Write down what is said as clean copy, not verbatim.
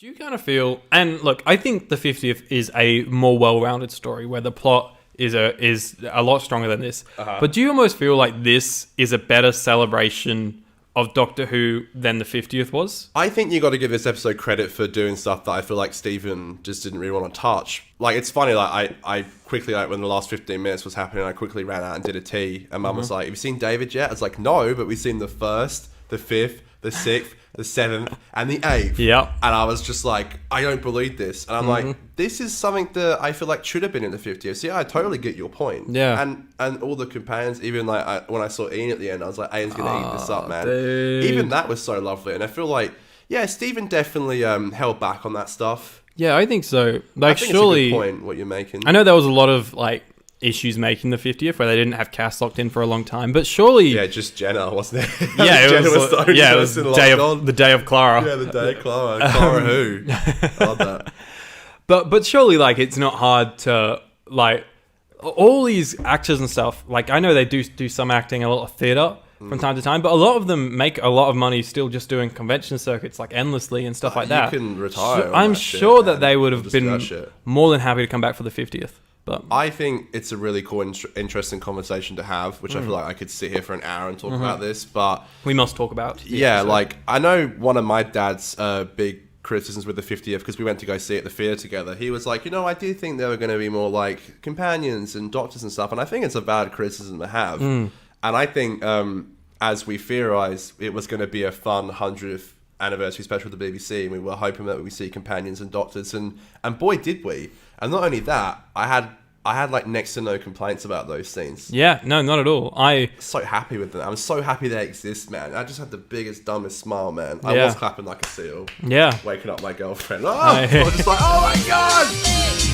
Do you kind of feel, and look, I think the 50th is a more well-rounded story where the plot is a lot stronger than this. But do you almost feel like this is a better celebration of Doctor Who than the 50th was? I think you got to give this episode credit for doing stuff that I feel like Stephen just didn't really want to touch. Like, it's funny, like, I quickly, like, when the last 15 minutes was happening, I quickly ran out and did a tea, and Mum was like, have you seen David yet? I was like, no, but we've seen the 1st, the 5th, the 6th, the 7th, and the 8th. Yeah. And I was just like, I don't believe this. And I'm like, this is something that I feel like should have been in the 50th. So yeah, I totally get your point. Yeah. And all the companions, even like when I saw Ian at the end, I was like, Ian's going to eat this up, man. Dude. Even that was so lovely. And I feel like, yeah, Stephen definitely held back on that stuff. Yeah, I think so. Like, I think surely, it's a good point, what you're making. I know there was a lot of like issues making the 50th where they didn't have cast locked in for a long time, but surely... Yeah, just Jenna, wasn't it? Yeah, Jenna was the day of Clara. Yeah, the day of Clara. Clara who? I love that. But surely, like, it's not hard to, like, all these actors and stuff, like, I know they do some acting, a lot of theatre from time to time, but a lot of them make a lot of money still just doing convention circuits, like, endlessly and stuff like that. You can retire on I'm that sure shit, that they would have Just do been that shit. more than happy to come back for the 50th. But I think it's a really cool, interesting conversation to have, which I feel like I could sit here for an hour and talk about this. But we must talk about the yeah, episode. like, I know one of my dad's big criticisms with the 50th, because we went to go see it at the theatre together. He was like, I do think there were going to be more like companions and doctors and stuff, and I think it's a valid criticism to have. And I think as we theorised, it was going to be a fun 100th anniversary special of the BBC, and we were hoping that we see companions and doctors, and boy did we. And not only that, I had like next to no complaints about those scenes. Yeah, no, not at all. So happy with them. I'm so happy they exist, man. I just had the biggest, dumbest smile, man. I was clapping like a seal. Yeah. Waking up my girlfriend. I was just like, oh my God!